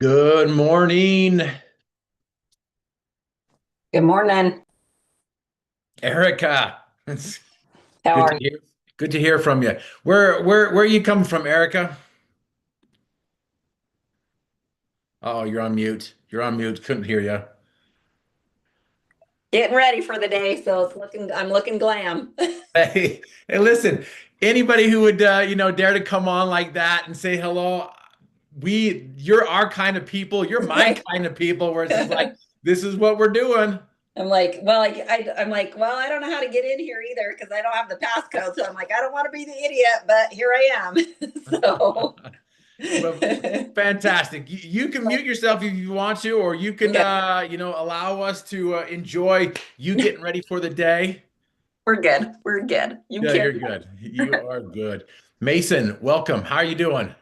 Good morning, Good morning. Erica. It's How good are to you? hear. Good to hear from you. Where are you coming from, Erica? Oh, you're on mute. You're on mute. Couldn't hear you. Getting ready for the day, so I'm looking glam. Hey, listen. Anybody who would dare to come on like that and say hello, you're our kind of people. You're my Right. kind of people. Where it's just like I'm this is what we're doing. like, well, I'm like, well, I don't know how to get in here either because I don't have the passcode. So I'm like, I don't want to be the idiot, but here I am. So, Well, fantastic. You can mute yourself if you want to, or you can, okay, allow us to enjoy you getting ready for the day. we're good. We're good. You Yeah, carry you're good. You are good. Mason, welcome. How are you doing?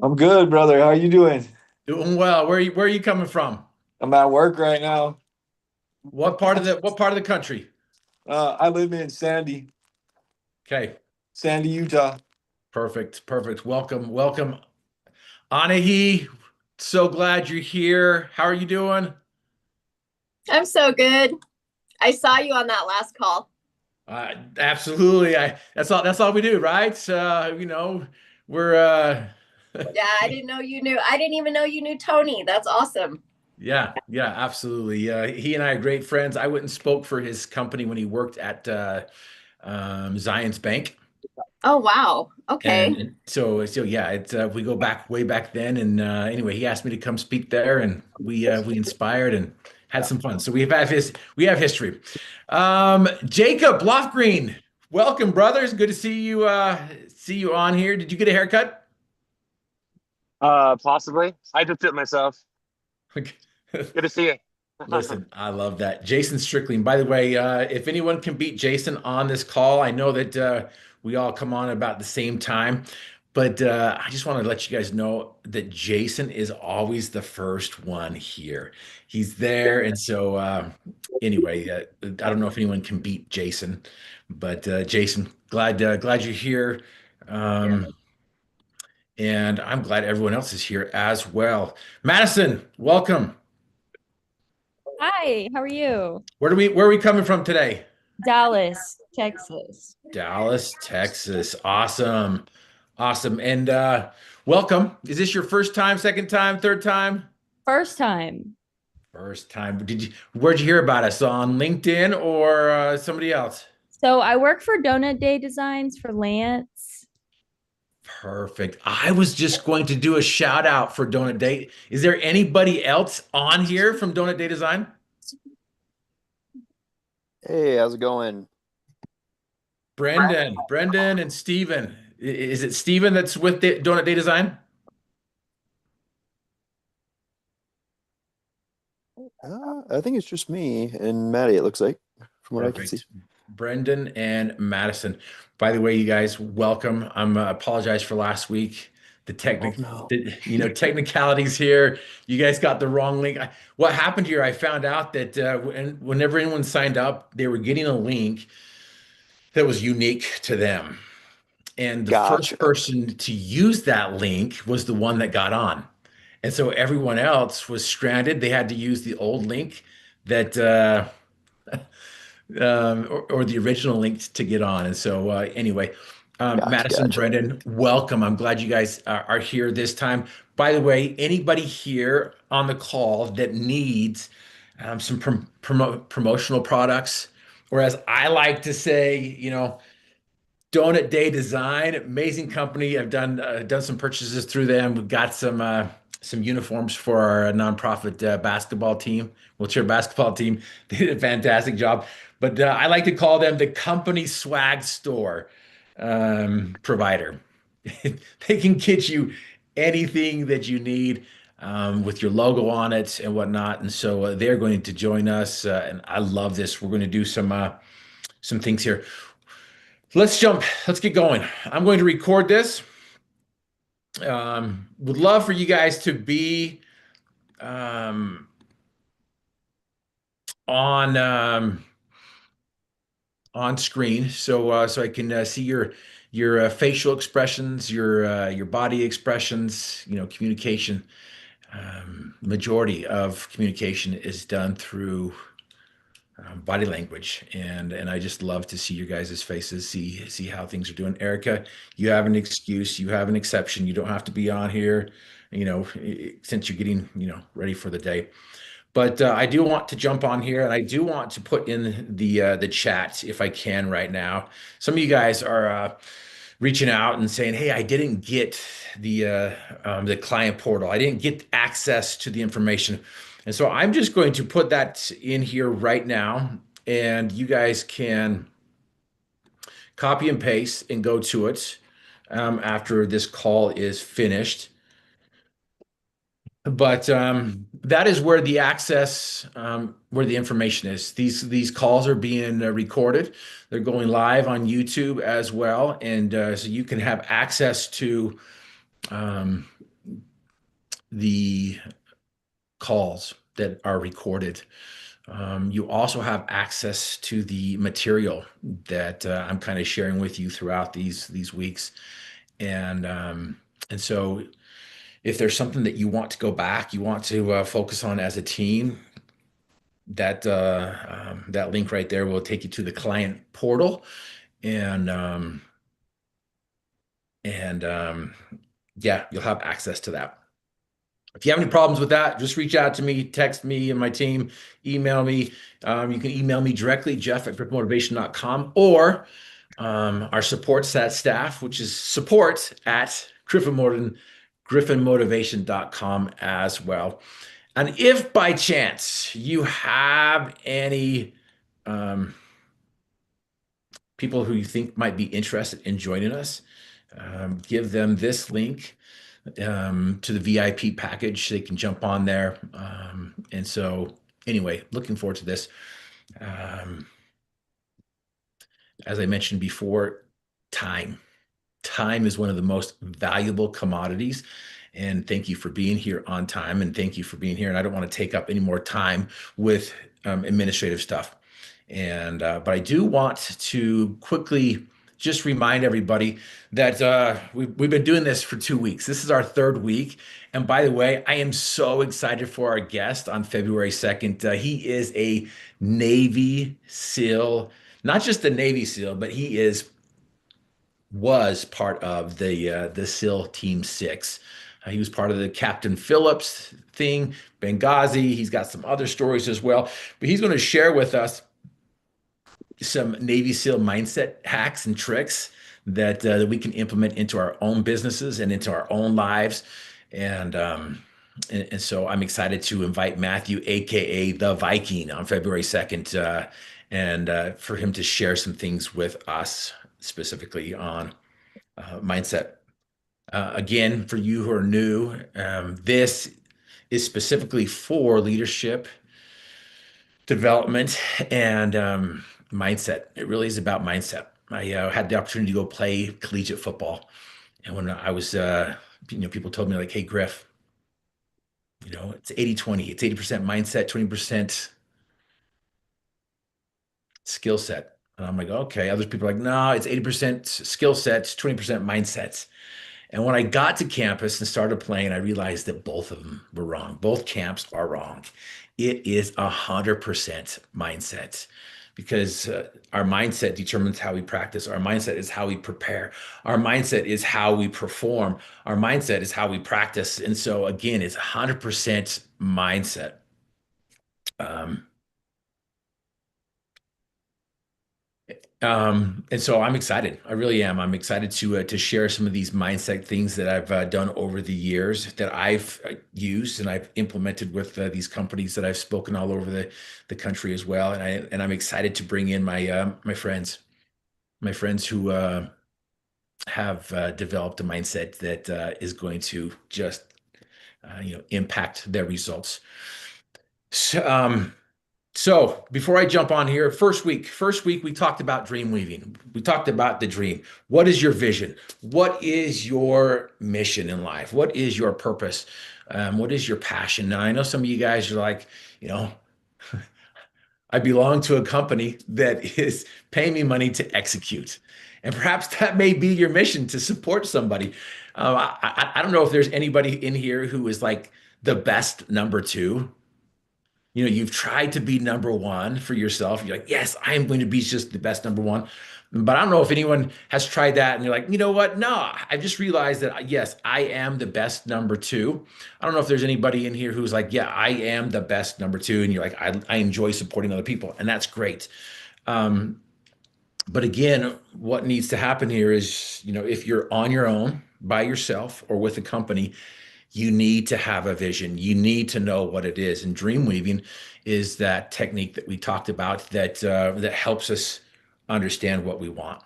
I'm good, brother. How are you doing? Doing well. Where are you coming from? I'm at work right now. What part of the country? I live in Okay, Sandy, Utah. perfect, perfect. Welcome. Anahi, so glad you're here. How are you doing? I'm so good. I saw you on that last call. Absolutely. That's all we do, right? We're Yeah, I didn't know you knew. I didn't even know you knew Tony. That's awesome. Yeah, absolutely. He and I are great friends. I went and spoke for his company when he worked at Zions Bank. Oh, wow. And, Okay. and so yeah, it's we go back way back then. And anyway, he asked me to come speak there, and we inspired and had some fun. So we have history. Jacob Lofgreen, welcome, brothers. Good to see you on here. Did you get a haircut? Possibly. I just did it myself. Good to see you. Listen, I love that. Jason Strickling. By the way, if anyone can beat Jason on this call, I know that we all come on about the same time, but I just want to let you guys know that Jason is always the first one here. He's there, and so anyway, I don't know if anyone can beat Jason, but Jason, glad you're here, um, and I'm glad everyone else is here as well. Madison, welcome. Hi, how are you? Where are we coming from today? Dallas, Texas. Dallas, Texas. Awesome. Awesome. And welcome. Is this your first time, second time, third time? First time. First time. Where'd you hear about us? On LinkedIn or somebody else? So I work for Donut Day Designs for Lance. Perfect. I was just going to do a shout out for Donut Day. Is there anybody else on here from Donut Day Design? Hey, how's it going? Brendan and Steven. Is it Steven that's with Donut Day Design? I think it's just me and Maddie, it looks like, from what I can see. Perfect. Brendan and Madison. By the way, you guys, welcome. I'm apologize for last week. The Oh no. technicalities here. You guys got the wrong link. What happened here? I found out that whenever anyone signed up, they were getting a link that was unique to them, and the first Gotcha. person to use that link was the one that got on, and so everyone else was stranded. They had to use the old link that. Or the original link to get on. And so, anyway, Gotcha. Madison, Gotcha. Brendan, welcome. I'm glad you guys are here this time. By the way, anybody here on the call that needs some promotional products, or as I like to say, Donut Day Design, amazing company. I've done some purchases through them. We've got some uniforms for our nonprofit basketball team, wheelchair basketball team. They did a fantastic job. But I like to call them the company swag store provider. They can get you anything that you need with your logo on it and whatnot. And so they're going to join us, and I love this. We're going to do some things here. Let's jump. Let's get going. I'm going to record this. Would love for you guys to be um, on on screen so I can see your facial expressions, your body expressions, communication. Majority of communication is done through body language, and I just love to see your guys' faces, see how things are doing. Erica, you have an excuse, you have an exception. You don't have to be on here, since you're getting ready for the day. But I do want to jump on here, and I do want to put in the chat if I can right now. Some of you guys are reaching out and saying, "Hey, I didn't get the client portal. I didn't get access to the information." And so I'm just going to put that in here right now, and you guys can copy and paste and go to it after this call is finished. But that is where the access, where the information is. These calls are being recorded. They're going live on YouTube as well, and so you can have access to the calls that are recorded. You also have access to the material that I'm kind of sharing with you throughout these weeks, and so if there's something that you want to go back, you want to focus on as a team, that link right there will take you to the client portal, and yeah, you'll have access to that. If you have any problems with that, just reach out to me, text me and my team, email me. You can email me directly, jeff@griffinmotivation.com, or our support staff, which is support@griffinmotivation.com as well. And if by chance you have any people who you think might be interested in joining us, give them this link to the VIP package. They can jump on there. And so anyway, looking forward to this. As I mentioned before, time is one of the most valuable commodities. And thank you for being here on time, and thank you for being here. And I don't want to take up any more time with administrative stuff. And but I do want to quickly just remind everybody that we've been doing this for 2 weeks. This is our third week. And by the way, I am so excited for our guest on February 2nd. He is a Navy SEAL, not just a Navy SEAL, but he was part of the SEAL Team 6. He was part of the Captain Phillips thing, Benghazi. He's got some other stories as well. But he's going to share with us some Navy SEAL mindset hacks and tricks that we can implement into our own businesses and into our own lives. And so I'm excited to invite Matthew, aka the Viking, on February 2nd, and for him to share some things with us specifically on mindset. Again, for you who are new, this is specifically for leadership development and mindset. It really is about mindset. I had the opportunity to go play collegiate football, and when I was, people told me like, "Hey, Griff, it's 80-20. It's 80% mindset, 20% skill set." And I'm like, "Okay." Other people are like, "No, it's 80% skill sets, 20% mindsets." And when I got to campus and started playing, I realized that both of them were wrong. Both camps are wrong. It is 100% mindset, because our mindset determines how we practice. Our mindset is how we prepare. Our mindset is how we perform. Our mindset is how we practice. And so again, it's 100% mindset. And so I'm excited. I really am. I'm excited to share some of these mindset things that I've done over the years, that I've used and I've implemented with these companies that I've spoken all over the country as well. And I'm excited to bring in my friends who have developed a mindset that is going to just impact their results. So before I jump on here, first week, we talked about dream weaving. We talked about the dream. What is your vision? What is your mission in life? What is your purpose? What is your passion? Now, I know some of you guys are like, I belong to a company that is paying me money to execute. And perhaps that may be your mission to support somebody. I don't know if there's anybody in here who is like the best number two. You've tried to be number one for yourself. You're like, yes, I am going to be just the best number one. But I don't know if anyone has tried that and you're like, you know what? No, I've just realized that, yes, I am the best number two. I don't know if there's anybody in here who's like, yeah, I am the best number two. And you're like, I enjoy supporting other people. And that's great. Um, but again, what needs to happen here is, if you're on your own by yourself or with a company, you need to have a vision. You need to know what it is. And dream weaving is that technique that we talked about that helps us understand what we want.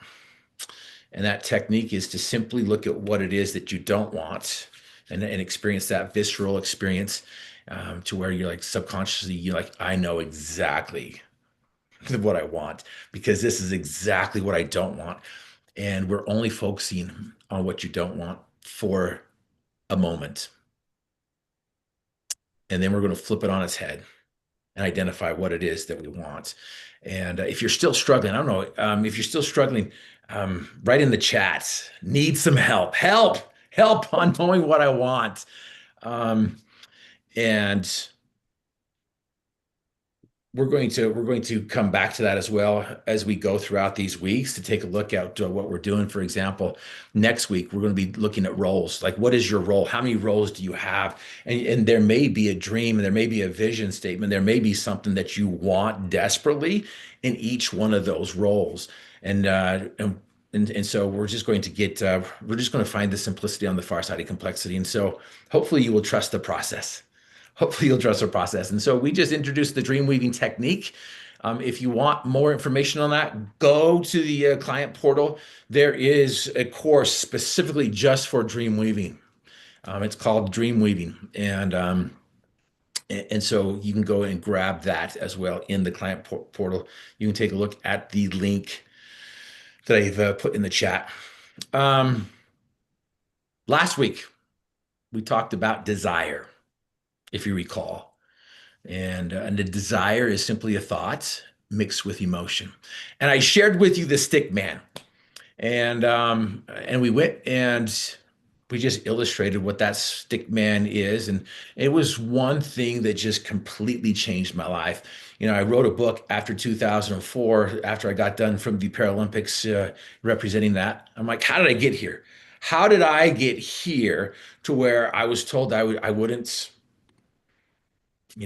And that technique is to simply look at what it is that you don't want and experience that visceral experience to where you're like subconsciously, you're like, I know exactly what I want because this is exactly what I don't want. And we're only focusing on what you don't want for a moment. And then we're going to flip it on its head and identify what it is that we want. And if you're still struggling, I don't know, if you're still struggling, write in the chats, need some help, help on knowing what I want. And we're going to come back to that as well as we go throughout these weeks to take a look at what we're doing. For example, next week we're going to be looking at roles. Like, what is your role? How many roles do you have? And there may be a dream, and there may be a vision statement. There may be something that you want desperately in each one of those roles. And so we're just going to find the simplicity on the far side of complexity. And so hopefully you will trust the process. Hopefully you'll trust our process. And so we just introduced the dream weaving technique. If you want more information on that, go to the client portal. There is a course specifically just for dream weaving. It's called Dream Weaving. And so you can go and grab that as well in the client portal. You can take a look at the link that I've put in the chat. Last week, we talked about desire, if you recall. And the desire is simply a thought mixed with emotion. And I shared with you the stick man. And we went and we just illustrated what that stick man is. And it was one thing that just completely changed my life. I wrote a book after 2004, after I got done from the Paralympics representing that. I'm like, how did I get here? How did I get here to where I was told I wouldn't.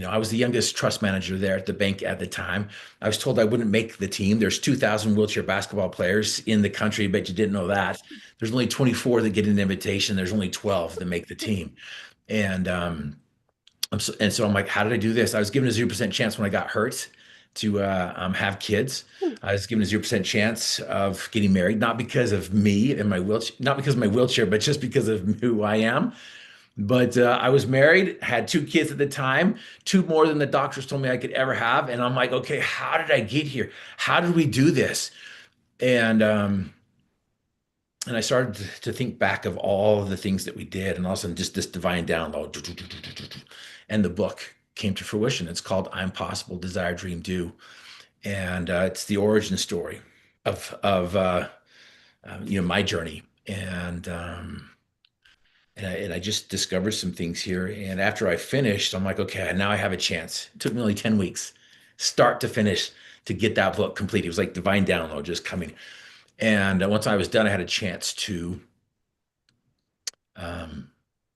I was the youngest trust manager there at the bank at the time. I was told I wouldn't make the team. There's 2,000 wheelchair basketball players in the country. I bet you didn't know that. There's only 24 that get an invitation. There's only 12 that make the team. And so I'm like, how did I do this? I was given a 0% chance when I got hurt to have kids. I was given a 0% chance of getting married, not because of me and my wheelchair, not because of my wheelchair, but just because of who I am. But I was married, had 2 kids at the time, 2 more than the doctors told me I could ever have. And I'm like, okay, how did I get here? How did we do this? And I started to think back of all of the things that we did, and all of a sudden, just this divine download, and the book came to fruition. It's called "I'm Possible: Desire, Dream, Do," and it's the origin story of my journey. And I just discovered some things here. And after I finished, I'm like, okay, now I have a chance. It took me only 10 weeks, start to finish, to get that book complete. It was like divine download just coming. And once I was done, I had a chance to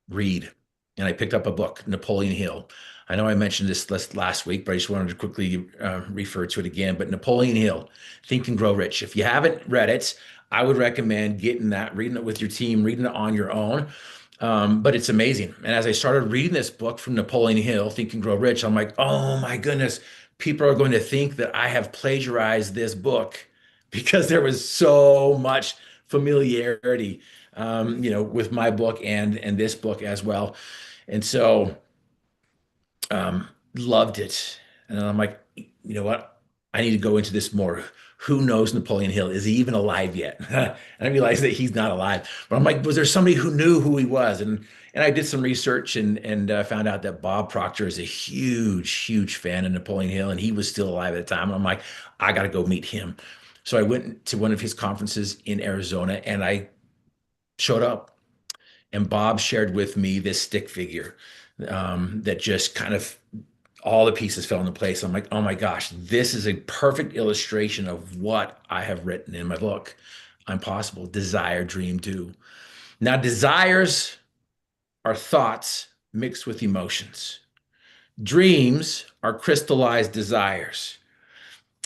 read. And I picked up a book, Napoleon Hill. I know I mentioned this last week, but I just wanted to quickly refer to it again. But Napoleon Hill, Think and Grow Rich. If you haven't read it, I would recommend getting that, reading it with your team, reading it on your own. But it's amazing. And as I started reading this book from Napoleon Hill, Think and Grow Rich, I'm like, oh my goodness, people are going to think that I have plagiarized this book because there was so much familiarity, with my book and this book as well. And so, loved it. And I'm like, you know what? I need to go into this more who knows Napoleon Hill? Is he even alive yet? And I realized that he's not alive. But I'm like, was there somebody who knew who he was? And I did some research and found out that Bob Proctor is a huge fan of Napoleon Hill, and he was still alive at the time. And I'm like, I got to go meet him. So I went to one of his conferences in Arizona, and I showed up. And Bob shared with me this stick figure that just kind of all the pieces fell into place. I'm like, oh my gosh, this is a perfect illustration of what I have written in my book, Impossible, Desire, Dream, Do. Now, desires are thoughts mixed with emotions. Dreams are crystallized desires.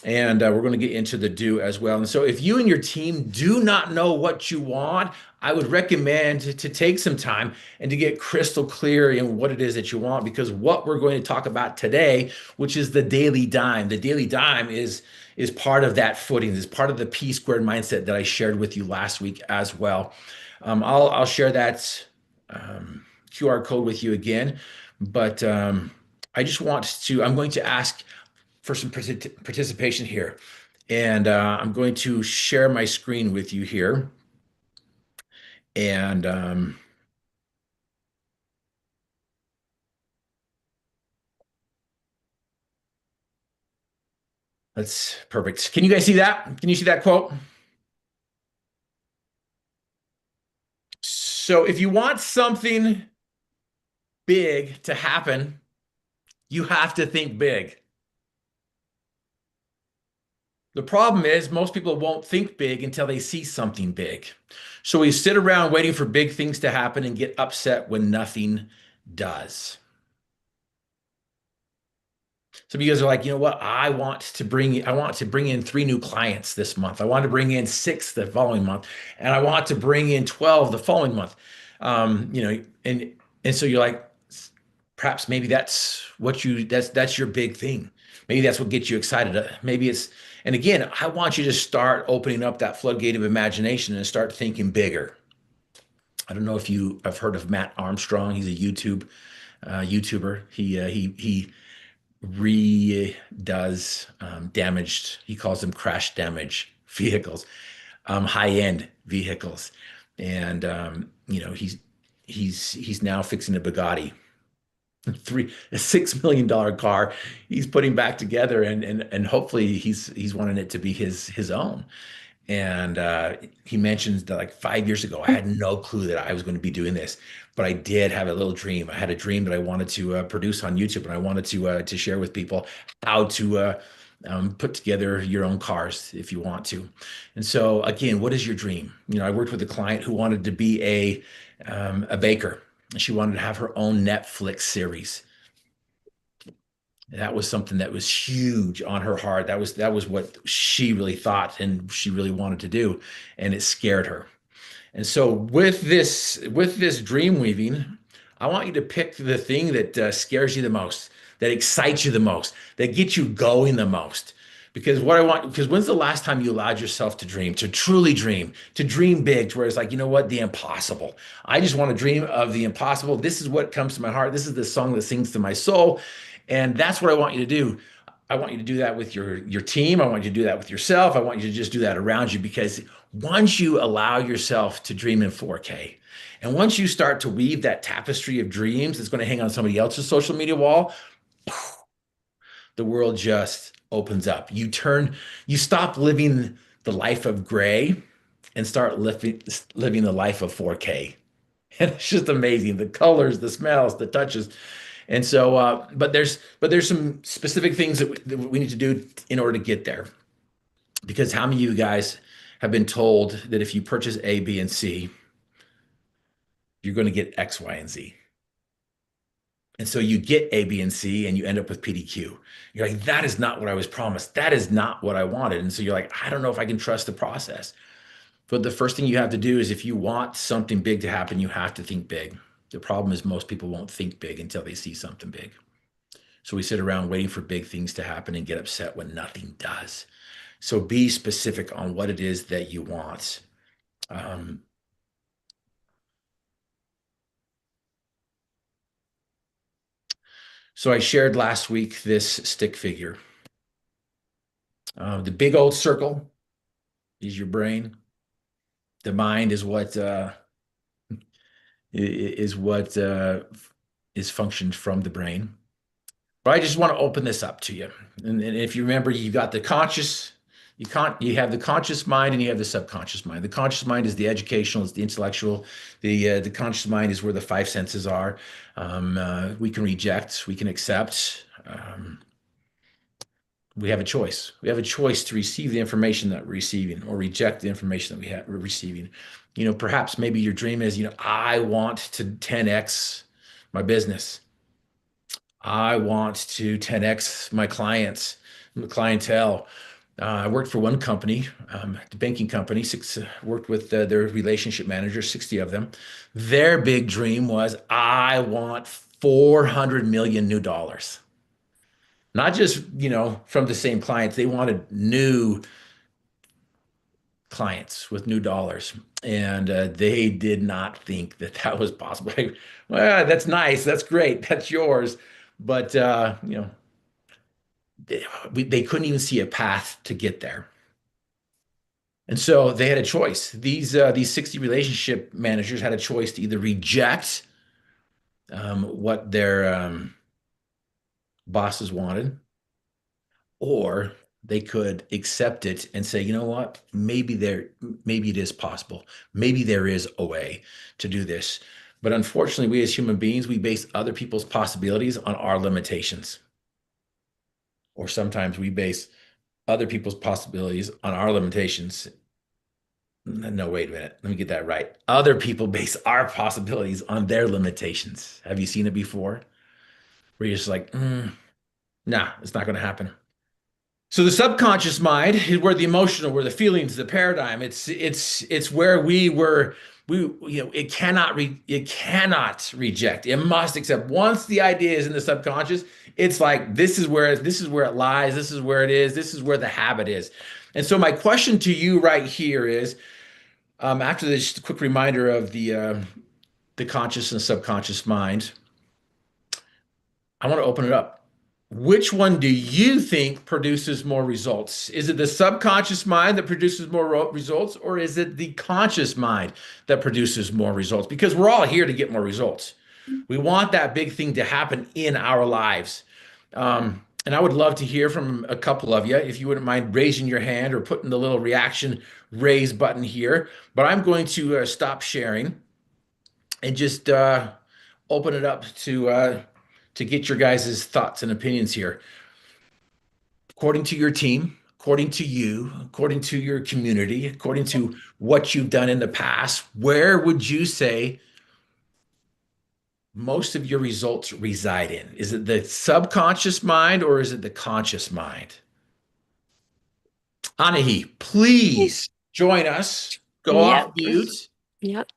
And we're going to get into the do as well. And so, if you and your team do not know what you want, I would recommend to take some time and to get crystal clear in what it is that you want, because what we're going to talk about today, which is the daily dime, is part of that footing, is part of the P squared mindset that I shared with you last week as well. I'll share that QR code with you again, but I'm going to ask for some participation here. And I'm going to share my screen with you here. And that's perfect. Can you guys see that? Can you see that quote? So if you want something big to happen, you have to think big. The problem is most people won't think big until they see something big. So we sit around waiting for big things to happen and get upset when nothing does. Some of you guys are like, you know what? I want to bring in 3 new clients this month. I want to bring in 6 the following month, and I want to bring in 12 the following month. And so you're like, perhaps maybe that's your big thing. Maybe that's what gets you excited. And again, I want you to start opening up that floodgate of imagination and start thinking bigger. I don't know if you have heard of Matt Armstrong. He's a YouTuber. He redoes damaged, he calls them crash damage vehicles, high-end vehicles. And he's now fixing a Bugatti, a $6 million car he's putting back together, and hopefully he's wanting it to be his own. And he mentions that like 5 years ago, I had no clue that I was going to be doing this, but I did have a little dream. I had a dream that I wanted to produce on YouTube, and I wanted to share with people how to put together your own cars if you want to. And so again, what is your dream? I worked with a client who wanted to be a baker. She wanted to have her own Netflix series. That was something that was huge on her heart. That was what she really thought and she really wanted to do, and it scared her. And so with this dream weaving, I want you to pick the thing that scares you the most, that excites you the most, that gets you going the most. Because when's the last time you allowed yourself to dream, to truly dream, to dream big, to where it's like, you know what, the impossible. I just want to dream of the impossible. This is what comes to my heart. This is the song that sings to my soul. And that's what I want you to do. I want you to do that with your team. I want you to do that with yourself. I want you to just do that around you, because once you allow yourself to dream in 4K, and once you start to weave that tapestry of dreams that's going to hang on somebody else's social media wall, the world just opens up. You stop living the life of gray and start living the life of 4K. And it's just amazing. The colors, the smells, the touches. And so, but there's some specific things that we need to do in order to get there. Because how many of you guys have been told that if you purchase A, B, and C, you're going to get X, Y, and Z? And so you get A, B, and C, and you end up with PDQ. You're like, that is not what I was promised. That is not what I wanted. And so you're like, I don't know if I can trust the process. But the first thing you have to do is, if you want something big to happen, you have to think big. The problem is most people won't think big until they see something big. So we sit around waiting for big things to happen and get upset when nothing does. So be specific on what it is that you want. So I shared last week this stick figure. The big old circle is your brain. The mind is what is functioned from the brain. But I just want to open this up to you. And if you remember, you got the conscious, you have the conscious mind and you have the subconscious mind. The conscious mind is the educational, it's the intellectual. The conscious mind is where the five senses are. We can reject, we can accept. We have a choice. We have a choice to receive the information that we're receiving or reject the information that we're receiving. Perhaps maybe your dream is, I want to 10x my business. I want to 10x my clients, my clientele. I worked for one company, the banking company, worked with their relationship managers, 60 of them. Their big dream was, I want 400 million new dollars. Not just, from the same clients, they wanted new clients with new dollars. And they did not think that that was possible. Well, that's nice. That's great. That's yours. But, they couldn't even see a path to get there. And so they had a choice. These 60 relationship managers had a choice to either reject what their bosses wanted, or they could accept it and say, you know what, maybe it is possible. Maybe there is a way to do this. But unfortunately, we as human beings, we base other people's possibilities on our limitations. Or sometimes we base other people's possibilities on our limitations. No, wait a minute. Let me get that right. Other people base our possibilities on their limitations. Have you seen it before? Where you're just like, nah, it's not going to happen. So the subconscious mind is where the emotional, where the feelings, the paradigm. It's where it cannot reject. It must accept. Once the idea is in the subconscious, it's like this is where it lies. This is where it is. This is where the habit is. And so my question to you right here is, after this quick reminder of the conscious and subconscious mind, I want to open it up. Which one do you think produces more results? Is it the subconscious mind that produces more results, or is it the conscious mind that produces more results? Because we're all here to get more results. We want that big thing to happen in our lives. And I would love to hear from a couple of you, if you wouldn't mind raising your hand or putting the little reaction raise button here. But I'm going to stop sharing and just open it up to get your guys' thoughts and opinions here. According to your team, according to you, according to your community, according to what you've done in the past, where would you say most of your results reside in? Is it the subconscious mind or is it the conscious mind? Anahi, please join us. Go off mute. Yep.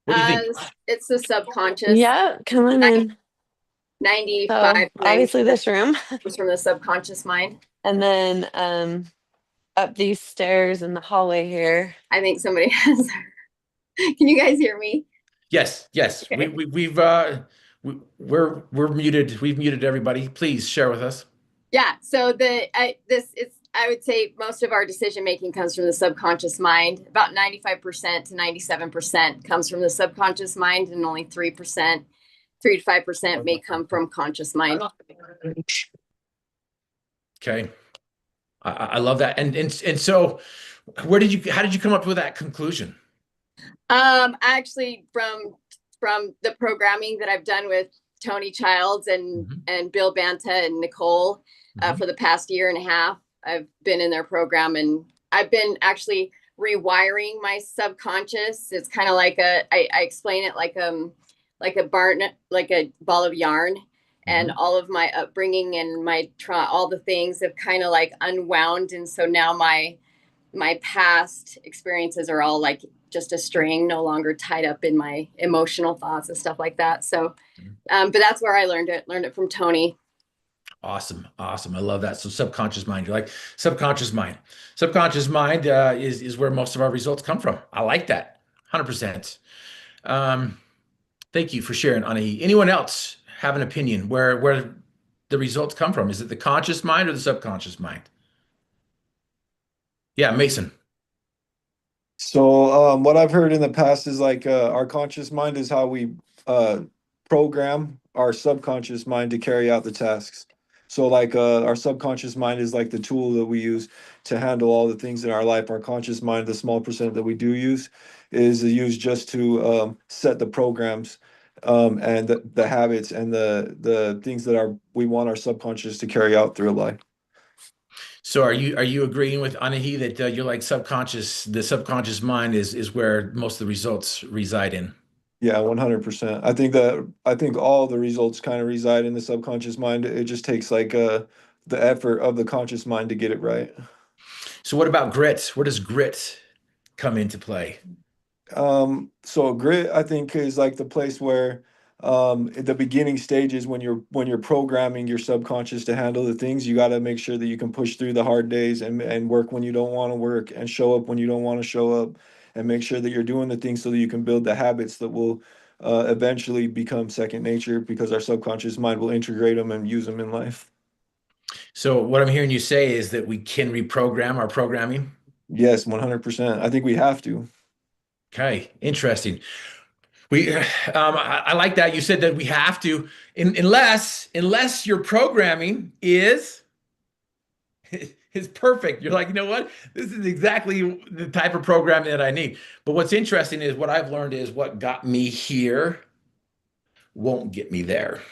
What do you think? It's the subconscious. Yeah, come on in. 95, So obviously this room, comes from the subconscious mind. and then up these stairs in the hallway here. I think somebody has. Can you guys hear me? Yes. Okay. We're muted. We've muted everybody. Please share with us. Yeah. So I would say most of our decision making comes from the subconscious mind. About 95% to 97% comes from the subconscious mind, and only 3% to 5% may come from conscious mind. Okay. I love that. And so how did you come up with that conclusion? Actually from the programming that I've done with Tony Childs and Bill Banta and Nicole for the past year and a half. I've been in their program, and I've been actually rewiring my subconscious. It's kind of like I explain it like a ball of yarn, and all of my upbringing and all the things have kind of like unwound. And so now my past experiences are all like just a string, no longer tied up in my emotional thoughts and stuff like that. So, but that's where I learned it from Tony. Awesome. I love that. So subconscious mind, you're like subconscious mind is where most of our results come from. I like that. 100%. Thank you for sharing, Anahi. Anyone else have an opinion where the results come from? Is it the conscious mind or the subconscious mind? Yeah, Mason. So what I've heard in the past is like our conscious mind is how we program our subconscious mind to carry out the tasks. So like our subconscious mind is like the tool that we use to handle all the things in our life. Our conscious mind, the small percent that we do use, is used just to set the programs and the habits and the things that we want our subconscious to carry out through life. So are you agreeing with Anahi that you're like subconscious, the subconscious mind is where most of the results reside in? Yeah, 100%. I think all the results kind of reside in the subconscious mind. It just takes like the effort of the conscious mind to get it right. So what about grit? Where does grit come into play? So grit, I think, is like the place where at the beginning stages when you're programming your subconscious to handle the things, you got to make sure that you can push through the hard days and work when you don't want to work and show up when you don't want to show up and make sure that you're doing the things so that you can build the habits that will eventually become second nature because our subconscious mind will integrate them and use them in life. So what I'm hearing you say is that we can reprogram our programming. Yes, 100%. I think we have to. Okay, interesting. I like that. You said that we have to, unless your programming is perfect. You're like, you know what? This is exactly the type of program that I need. But what's interesting is what I've learned is what got me here won't get me there.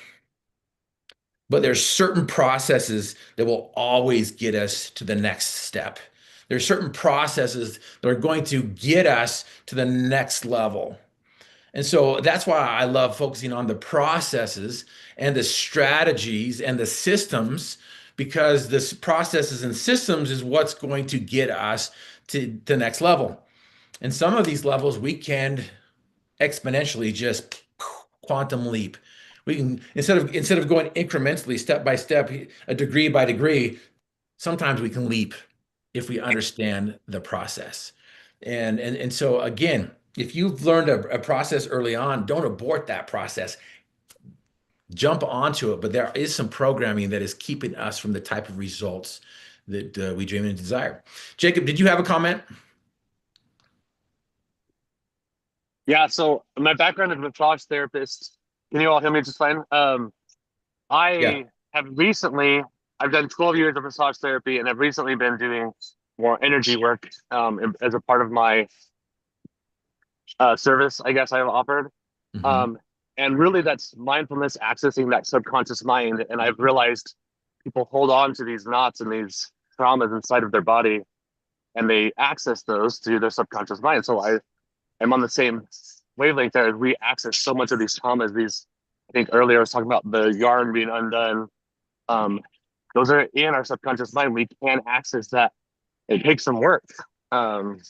But there's certain processes that will always get us to the next step. There's certain processes that are going to get us to the next level. And so that's why I love focusing on the processes and the strategies and the systems, because this processes and systems is what's going to get us to the next level. And some of these levels we can exponentially just quantum leap. We can instead of going incrementally, step by step, a degree by degree, sometimes we can leap if we understand the process. And so again, if you've learned a process early on, don't abort that process. Jump onto it. But there is some programming that is keeping us from the type of results that we dream and desire. Jacob, did you have a comment? Yeah, so my background as a massage therapist, can you all hear me just fine? Yeah. I have recently, I've done 12 years of massage therapy, and I've recently been doing more energy work as a part of my service, I guess I've offered. Mhm. Um, and really, that's mindfulness accessing that subconscious mind. And I've realized people hold on to these knots and these traumas inside of their body, and they access those through their subconscious mind. So I am on the same wavelength there. We access so much of these traumas. I think earlier I was talking about the yarn being undone. Um, those are in our subconscious mind. We can access that. It takes some work. Um,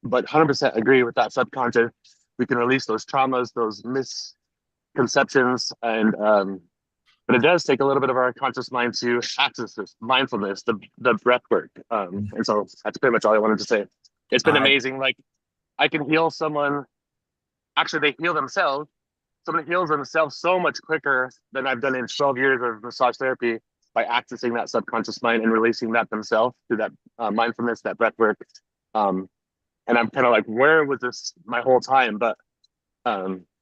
but 100% agree with that subconscious. We can release those traumas, those misconceptions, and but it does take a little bit of our conscious mind to access this mindfulness, the breath work. And so that's pretty much all I wanted to say. It's been I amazing. Like I can heal someone. Actually, they heal themselves. Someone heals themselves so much quicker than I've done in 12 years of massage therapy by accessing that subconscious mind and releasing that themselves through that mindfulness, that breath work. Um, and I'm kind of like, where was this my whole time? But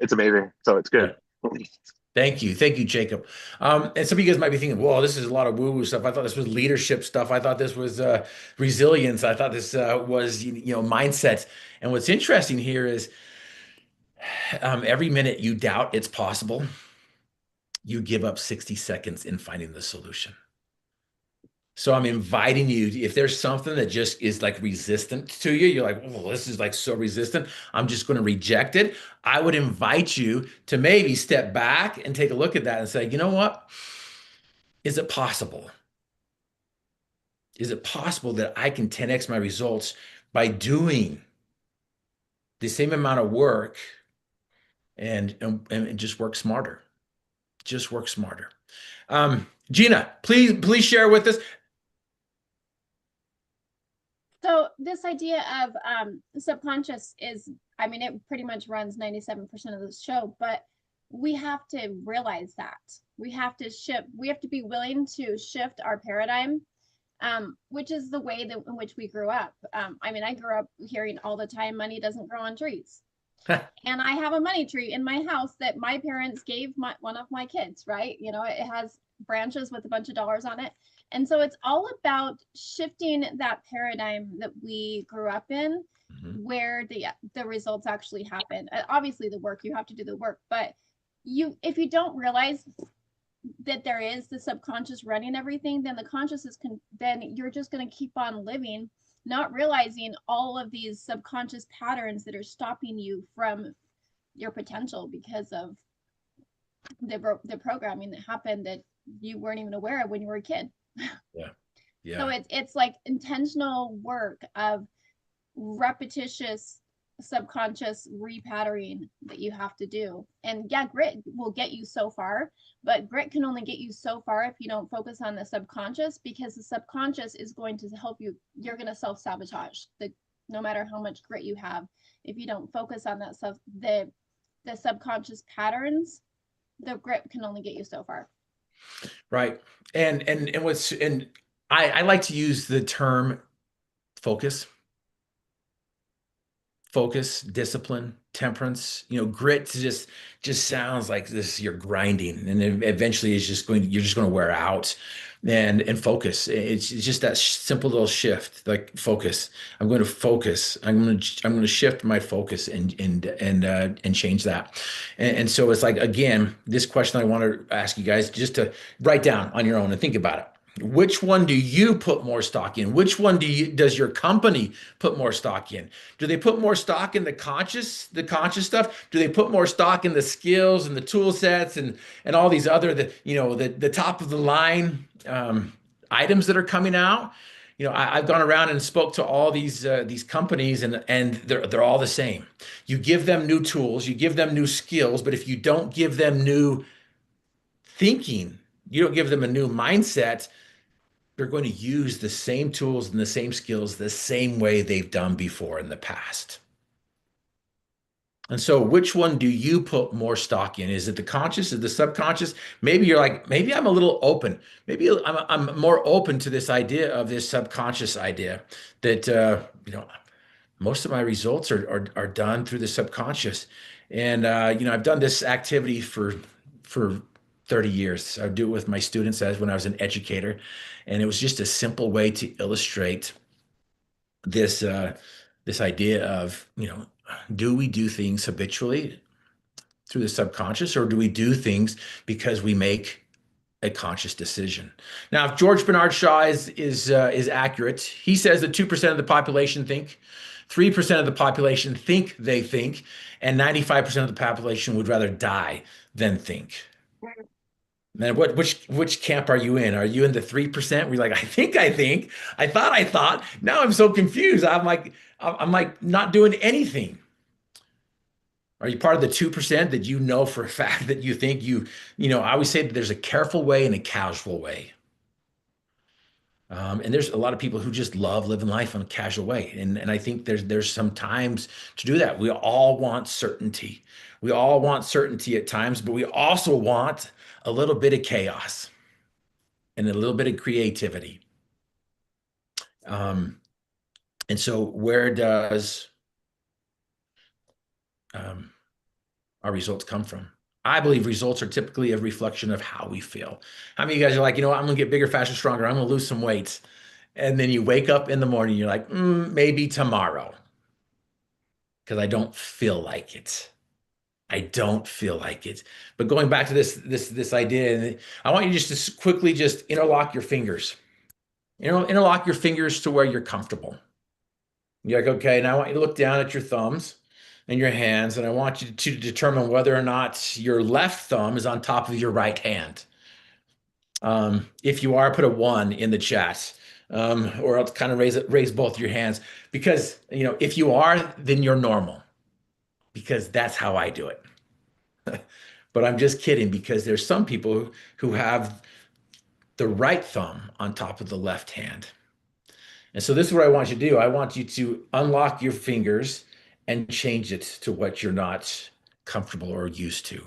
it's amazing. So it's yeah. good. Thank you, Jacob. And some of you guys might be thinking, "Whoa, this is a lot of woo-woo stuff." I thought this was leadership stuff. I thought this was resilience. I thought this was mindset. And what's interesting here is every minute you doubt it's possible, you give up 60 seconds in finding the solution. So I'm inviting you, if there's something that just is like resistant to you, you're like, oh, this is like so resistant, I'm just going to reject it. I would invite you to maybe step back and take a look at that and say, you know what? Is it possible? Is it possible that I can 10x my results by doing the same amount of work and just work smarter? Just work smarter. Gina, please share with us. So this idea of subconscious is, I mean, it pretty much runs 97% of the show, but we have to realize that we have to shift. We have to be willing to shift our paradigm which is the way that in which we grew up. I mean, I grew up hearing all the time, money doesn't grow on trees. And I have a money tree in my house that my parents gave one of my kids, right? You know, it has branches with a bunch of dollars on it. And so it's all about shifting that paradigm that we grew up in, where the results actually happen. Obviously the work, you have to do the work, but if you don't realize that there is the subconscious running everything, then the conscious then you're just going to keep on living, not realizing all of these subconscious patterns that are stopping you from your potential because of the programming that happened that you weren't even aware of when you were a kid. Yeah. So it's like intentional work of repetitious subconscious repatterning that you have to do. And yeah, grit will get you so far, but grit can only get you so far if you don't focus on the subconscious, because the subconscious is going to help you. You're going to self-sabotage no matter how much grit you have. If you don't focus on that stuff, the subconscious patterns, the grit can only get you so far. Right. And I like to use the term focus, discipline, temperance. You know, grit just sounds like this, you're grinding, and then eventually you're just going to wear out. And focus, it's just that simple little shift, like focus. I'm going to focus. I'm going to shift my focus and change that. And so it's like, again, this question I want to ask you guys just to write down on your own and think about it. Which one do you put more stock in? Which one does your company put more stock in? Do they put more stock in the conscious stuff? Do they put more stock in the skills and the tool sets and all these other, the top of the line items that are coming out? You know, I've gone around and spoke to all these companies, and they're all the same. You give them new tools, you give them new skills, but if you don't give them new thinking, you don't give them a new mindset, they're going to use the same tools and the same skills the same way they've done before in the past. And so which one do you put more stock in? Is it the conscious? Is it the subconscious? Maybe you're like, maybe I'm a little open. Maybe I'm more open to this idea of this subconscious idea that, most of my results are done through the subconscious. And, I've done this activity for 30 years. I do it with my students as when I was an educator. And it was just a simple way to illustrate this idea of, do we do things habitually through the subconscious, or do we do things because we make a conscious decision? Now, if George Bernard Shaw is accurate, he says that 2% of the population think, 3% of the population think they think, and 95% of the population would rather die than think. Man, which camp are you in? Are you in the 3%? We're like, I think, I thought. Now I'm so confused. I'm like not doing anything. Are you part of the 2% that you know for a fact that you think I always say that there's a careful way and a casual way. And there's a lot of people who just love living life in a casual way. And I think there's some times to do that. We all want certainty. We all want certainty at times, but we also want a little bit of chaos and a little bit of creativity. And so where does our results come from? I believe results are typically a reflection of how we feel. How many of you guys are like, I'm going to get bigger, faster, stronger. I'm going to lose some weight. And then you wake up in the morning, you're like, maybe tomorrow, because I don't feel like it. I don't feel like it. But going back to this idea, I want you just to quickly just interlock your fingers. Interlock your fingers to where you're comfortable. You're like, okay, now I want you to look down at your thumbs and your hands, and I want you to determine whether or not your left thumb is on top of your right hand. If you are, put a 1 in the chat, or else kind of raise both your hands, because if you are, then you're normal, because that's how I do it. But I'm just kidding, because there's some people who have the right thumb on top of the left hand. And so this is what I want you to do. I want you to unlock your fingers and change it to what you're not comfortable or used to.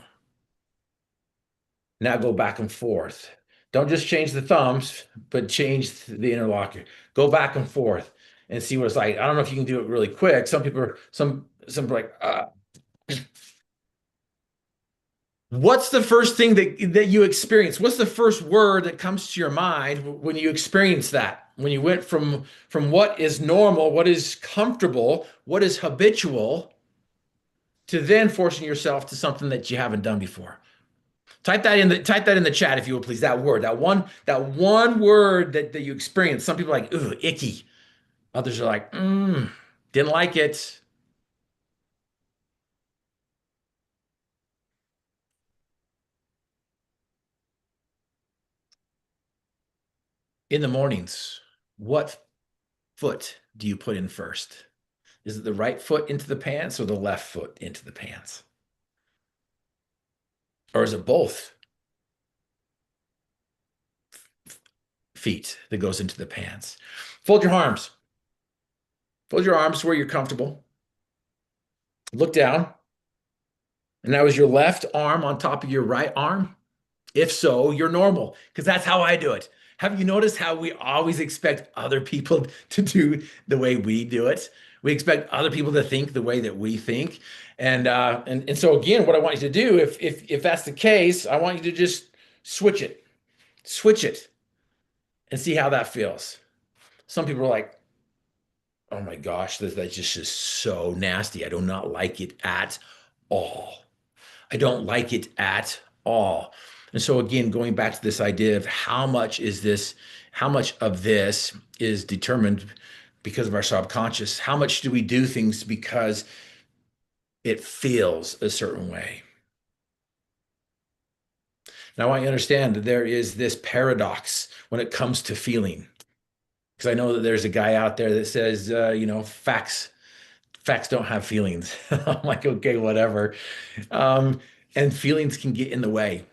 Now go back and forth. Don't just change the thumbs, but change the interlocutor. Go back and forth and see what it's like. I don't know if you can do it really quick. Some people are some are like, what's the first thing that you experience? What's the first word that comes to your mind when you experience that? When you went from what is normal, what is comfortable, what is habitual, to then forcing yourself to something that you haven't done before. Type that in the chat if you will, please. That word, that one word that you experience. Some people are like, ooh, icky. Others are like, didn't like it. In the mornings, what foot do you put in first? Is it the right foot into the pants or the left foot into the pants? Or is it both feet that goes into the pants? Fold your arms. Fold your arms where you're comfortable. Look down. And now is your left arm on top of your right arm? If so, you're normal, because that's how I do it. Have you noticed how we always expect other people to do the way we do it? We expect other people to think the way that we think. And so again, what I want you to do, if that's the case, I want you to just switch it. Switch it and see how that feels. Some people are like, oh my gosh, that's just so nasty. I do not like it at all. I don't like it at all. And so again, going back to this idea of how much of this is determined because of our subconscious? How much do we do things because it feels a certain way? Now, I want you to understand that there is this paradox when it comes to feeling. Because I know that there's a guy out there that says, facts don't have feelings. I'm like, okay, whatever. And feelings can get in the way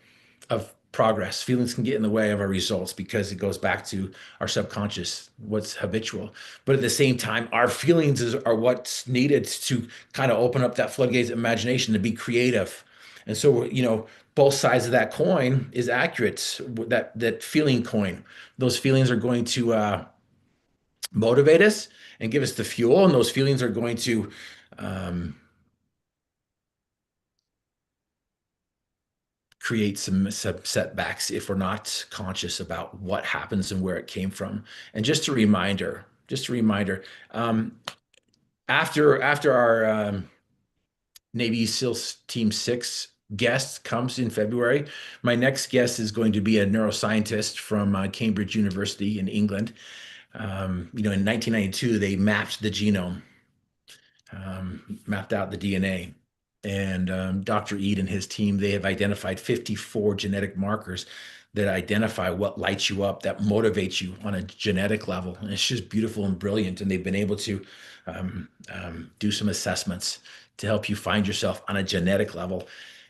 of progress. Feelings can get in the way of our results because it goes back to our subconscious, what's habitual. But at the same time, our feelings are what's needed to kind of open up that floodgates of imagination, to be creative. And so, both sides of that coin is accurate. That feeling coin, those feelings are going to motivate us and give us the fuel, and those feelings are going to create some setbacks if we're not conscious about what happens and where it came from. And just a reminder, after our Navy SEALs Team 6 guest comes in February, my next guest is going to be a neuroscientist from Cambridge University in England. In 1992, they mapped the genome, mapped out the DNA. And Dr. Eid and his team, they have identified 54 genetic markers that identify what lights you up, that motivates you on a genetic level. And it's just beautiful and brilliant. And they've been able to do some assessments to help you find yourself on a genetic level.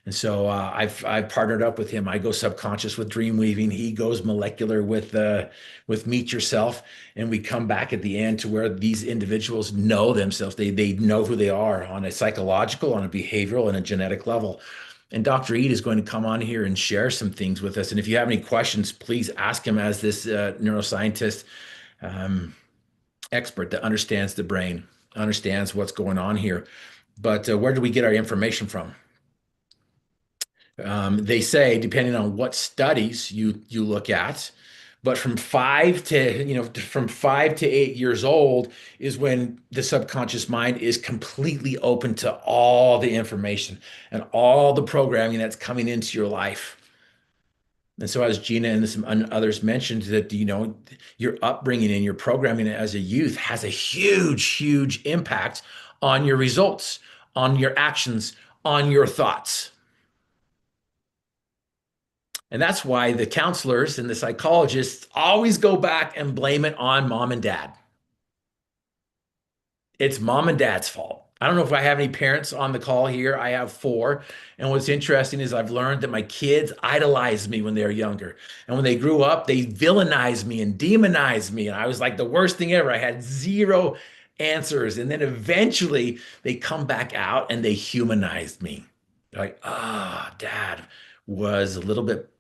And so I've partnered up with him. I go subconscious with dream weaving. He goes molecular with meet yourself, and we come back at the end to where these individuals know themselves. They know who they are on a psychological, on a behavioral, and a genetic level. And Dr. Eid is going to come on here and share some things with us. And if you have any questions, please ask him as this neuroscientist expert that understands the brain, understands what's going on here. But where do we get our information from? They say, depending on what studies you look at, but from 5 to 8 years old is when the subconscious mind is completely open to all the information and all the programming that's coming into your life. And so, as Gina and some others mentioned, that your upbringing and your programming as a youth has a huge impact on your results, on your actions, on your thoughts. And that's why the counselors and the psychologists always go back and blame it on mom and dad. It's mom and dad's fault. I don't know if I have any parents on the call here. I have 4. And what's interesting is I've learned that my kids idolized me when they were younger. And when they grew up, they villainized me and demonized me. And I was like the worst thing ever. I had 0 answers. And then eventually they come back out and they humanized me. They're like, dad was a little bit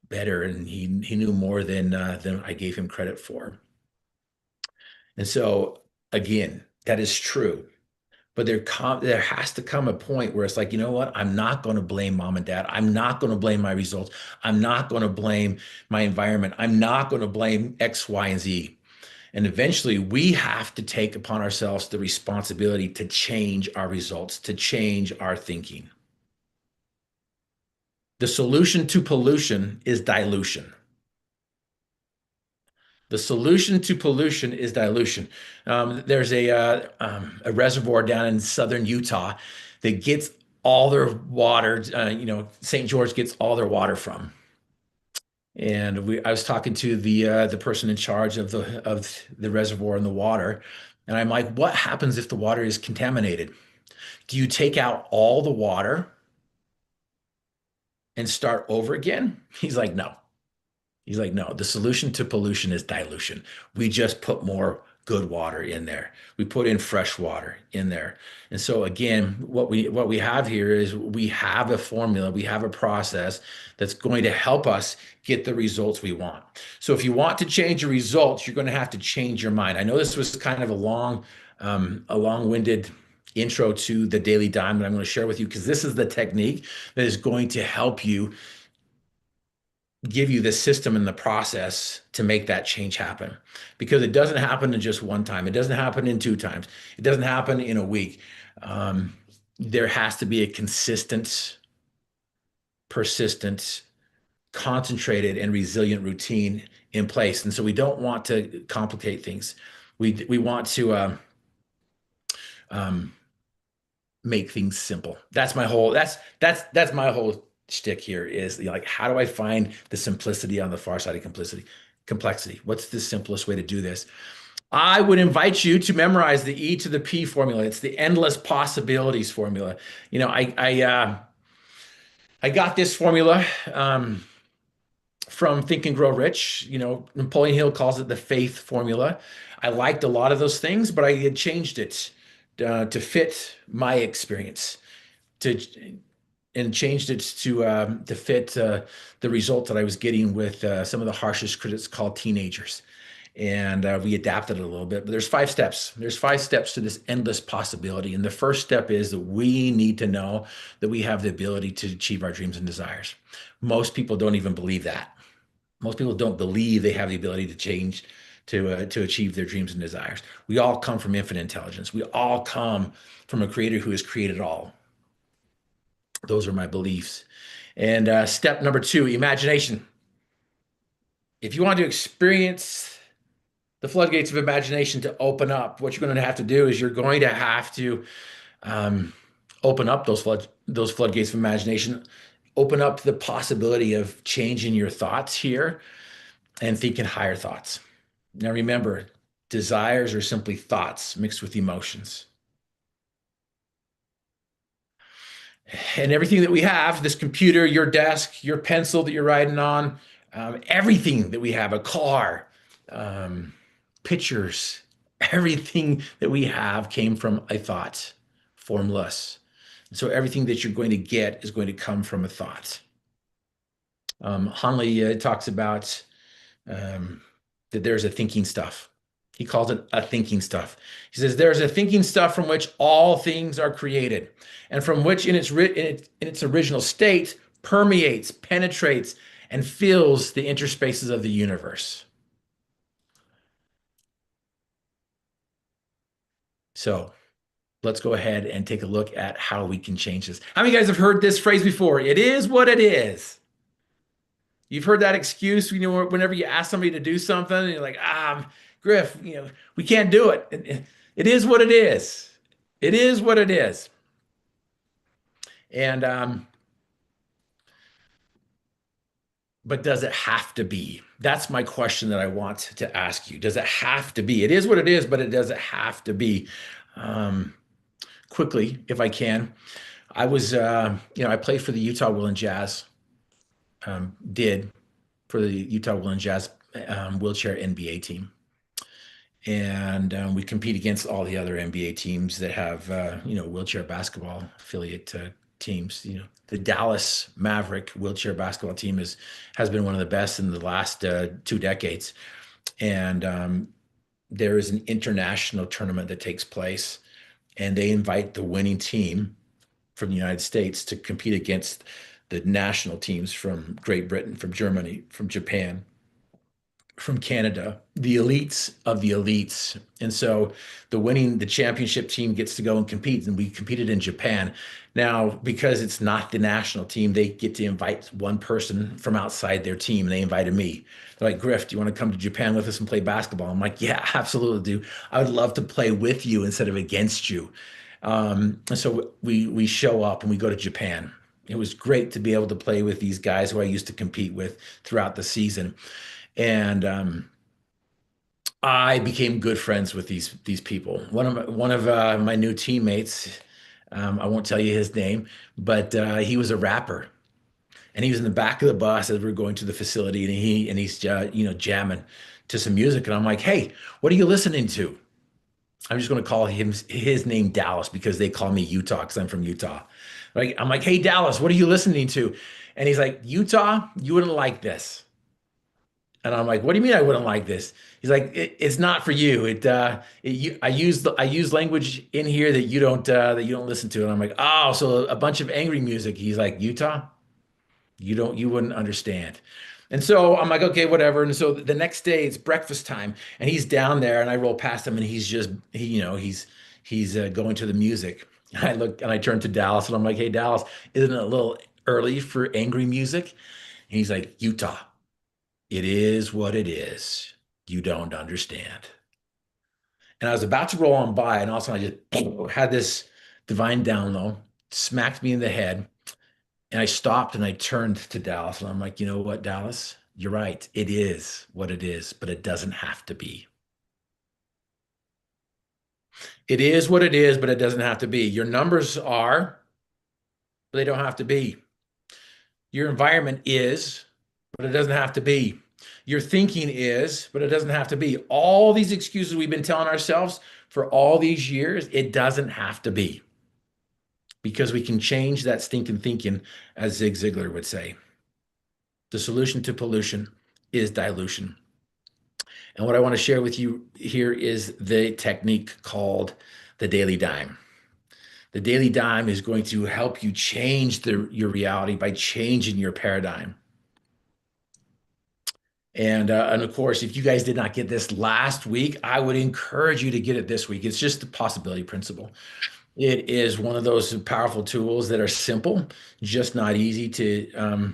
better, and he knew more than I gave him credit for. And so again, that is true. But there has to come a point where it's like, you know what? I'm not going to blame mom and dad. I'm not going to blame my results. I'm not going to blame my environment. I'm not going to blame X, Y, and Z. And eventually we have to take upon ourselves the responsibility to change our results, to change our thinking. The solution to pollution is dilution. The solution to pollution is dilution. There's a reservoir down in southern Utah that gets all their water. St. George gets all their water from. And I was talking to the person in charge of the reservoir and the water, and I'm like, "What happens if the water is contaminated? Do you take out all the water and start over again?" He's like, "No." He's like, "No, the solution to pollution is dilution. We just put more good water in there. We put in fresh water in there." And so again, what we have here is we have a formula, we have a process that's going to help us get the results we want. So if you want to change your results, you're going to have to change your mind. I know this was kind of a long-winded intro to the Daily Dime that I'm going to share with you, because this is the technique that is going to help you, give you the system and the process to make that change happen, because it doesn't happen in just one time. It doesn't happen in 2 times. It doesn't happen in a week. There has to be a consistent, persistent, concentrated, and resilient routine in place. And so we don't want to complicate things. We want to make things simple. That's my whole shtick here, is like, how do I find the simplicity on the far side of complexity? What's the simplest way to do this? I would invite you to memorize the E to the P formula. It's the endless possibilities formula. I got this formula from Think and Grow Rich. Napoleon Hill calls it the faith formula. I liked a lot of those things, but I had changed it to fit my experience, and changed it to fit the result that I was getting with some of the harshest critics called teenagers. And we adapted it a little bit, but there's 5 steps. There's 5 steps to this endless possibility. And the first step is that we need to know that we have the ability to achieve our dreams and desires. Most people don't even believe that. Most people don't believe they have the ability to change, to achieve their dreams and desires. We all come from infinite intelligence. We all come from a creator who has created all. Those are my beliefs. And step number 2, imagination. If you want to experience the floodgates of imagination to open up, what you're going to have to do is you're going to have to open up those floodgates of imagination, open up the possibility of changing your thoughts here and thinking higher thoughts. Now remember, desires are simply thoughts mixed with emotions. And everything that we have, this computer, your desk, your pencil that you're writing on, everything that we have, a car, pictures, everything that we have came from a thought, formless. So everything that you're going to get is going to come from a thought. Hanley talks about that there's a thinking stuff. He calls it a thinking stuff. He says there's a thinking stuff from which all things are created, and from which in its original state permeates, penetrates, and fills the interspaces of the universe. So let's go ahead and take a look at how we can change this. How many of you guys have heard this phrase before? It is what it is. You've heard that excuse, whenever you ask somebody to do something, and you're like, Griff, we can't do it. It is what it is. It is what it is. And, but does it have to be? That's my question that I want to ask you. Does it have to be? It is what it is, but does it have to be? Quickly, if I can, I was, I played for the Utah Will and Jazz, did for the Utah Will and Jazz wheelchair NBA team. And we compete against all the other NBA teams that have, wheelchair basketball affiliate teams. The Dallas Maverick wheelchair basketball team has been one of the best in the last 2 decades. And there is an international tournament that takes place, and they invite the winning team from the United States to compete against the national teams from Great Britain, from Germany, from Japan, from Canada, the elites of the elites. And so the championship team gets to go and compete. And we competed in Japan. Now, because it's not the national team, they get to invite one person from outside their team. And they invited me. They're like, Griff, do you want to come to Japan with us and play basketball? I'm like, yeah, absolutely, dude. I would love to play with you instead of against you. And so we show up and we go to Japan. It was great to be able to play with these guys who I used to compete with throughout the season. And I became good friends with these people. One of my new teammates, I won't tell you his name, but he was a rapper, and he was in the back of the bus as we were going to the facility, and he's jamming to some music, and I'm like, hey, what are you listening to? I'm just going to call his name Dallas because they call me Utah because I'm from Utah. I'm like, hey Dallas, what are you listening to? And he's like, Utah, you wouldn't like this. And I'm like, what do you mean I wouldn't like this? He's like, it's not for you. I use language in here that you don't listen to. And I'm like, oh, so a bunch of angry music. He's like, Utah, you wouldn't understand. And so I'm like, okay, whatever. And so the next day it's breakfast time, and he's down there, and I roll past him, and he's going to the music. I look and I turn to Dallas, and I'm like, hey Dallas, isn't it a little early for angry music? And he's like, Utah. It is what it is. You don't understand. And I was about to roll on by, and all of a sudden I just had this divine download, smacked me in the head. And I stopped and I turned to Dallas, and I'm like, you know what, Dallas? You're right. It is what it is, but it doesn't have to be. It is what it is, but it doesn't have to be. Your numbers are, but they don't have to be. Your environment is, but it doesn't have to be. Your thinking is, but it doesn't have to be. All these excuses we've been telling ourselves for all these years, it doesn't have to be. Because we can change that stinking thinking, as Zig Ziglar would say. The solution to pollution is dilution. And what I want to share with you here is the technique called the daily dime. The daily dime is going to help you change your reality by changing your paradigm. And of course, if you guys did not get this last week, I would encourage you to get it this week. It's just the possibility principle. It is one of those powerful tools that are simple, just not easy no,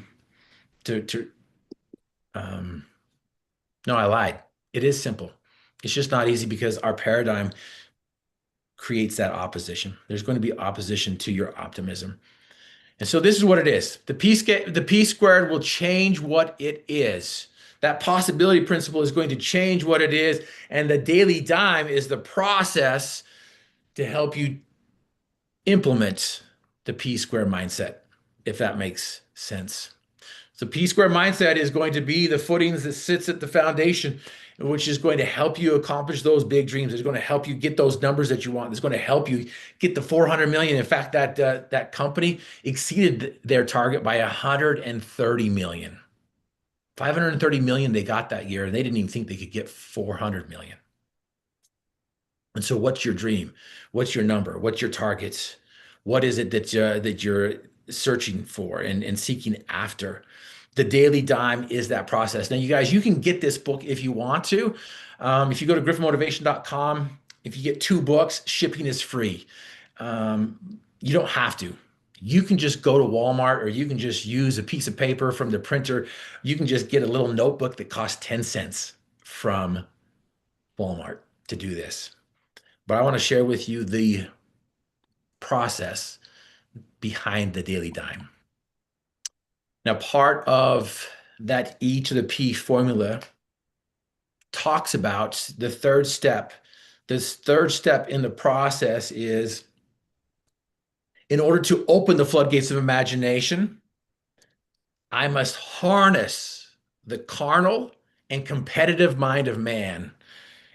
I lied. It is simple. It's just not easy because our paradigm creates that opposition. There's going to be opposition to your optimism. And so this is what it is. The P squared will change what it is. That possibility principle is going to change what it is. And the daily dime is the process to help you implement the P square mindset, if that makes sense. So P square mindset is going to be the footings that sits at the foundation, which is going to help you accomplish those big dreams. It's going to help you get those numbers that you want. It's going to help you get the 400 million. In fact, that company exceeded their target by 130 million. 530 million they got that year, and they didn't even think they could get 400 million. And so what's your dream? What's your number? What's your targets? What is it that you're searching for and seeking after? The daily dime is that process. Now, you guys, you can get this book if you want to. If you go to griffinmotivation.com, if you get 2 books, shipping is free. You don't have to. You can just go to Walmart, or you can just use a piece of paper from the printer. You can just get a little notebook that costs 10 cents from Walmart to do this. But I want to share with you the process behind the daily dime. Now, part of that E to the P formula talks about the third step. This third step in the process is, in order to open the floodgates of imagination, I must harness the carnal and competitive mind of man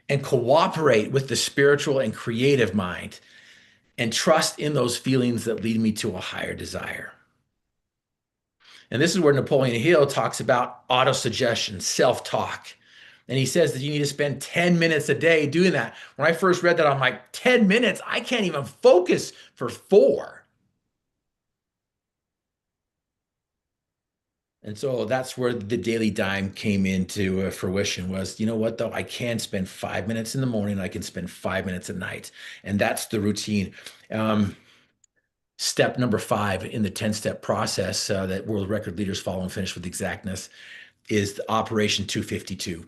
and cooperate with the spiritual and creative mind. and trust in those feelings that lead me to a higher desire. And this is where Napoleon Hill talks about autosuggestion, self-talk. And he says that you need to spend 10 minutes a day doing that. When I first read that, I'm like, 10 minutes? I can't even focus for 4. And so that's where the daily dime came into fruition was, you know what, though? I can spend 5 minutes in the morning. I can spend 5 minutes at night. And that's the routine. Step number 5 in the 10-step process that world record leaders follow and finish with exactness is the Operation 252.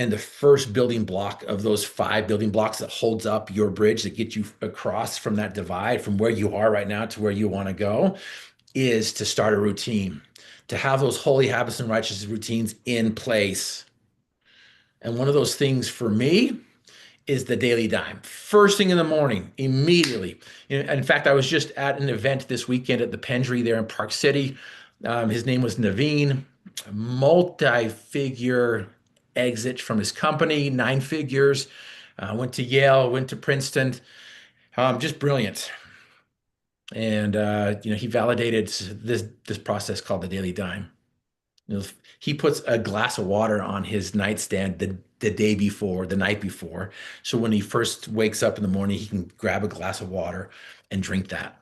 And the first building block of those 5 building blocks that holds up your bridge, that gets you across from that divide, from where you are right now to where you want to go, is to start a routine, to have those holy habits and righteous routines in place. And one of those things for me is the daily dime. First thing in the morning, immediately. In fact, I was just at an event this weekend at the Pendry there in Park City. His name was Naveen, multi-figure exit from his company, 9 figures, went to Yale, went to Princeton, just brilliant. And he validated this process called the daily dime. He puts a glass of water on his nightstand the day before, the night before. So when he first wakes up in the morning, he can grab a glass of water and drink that.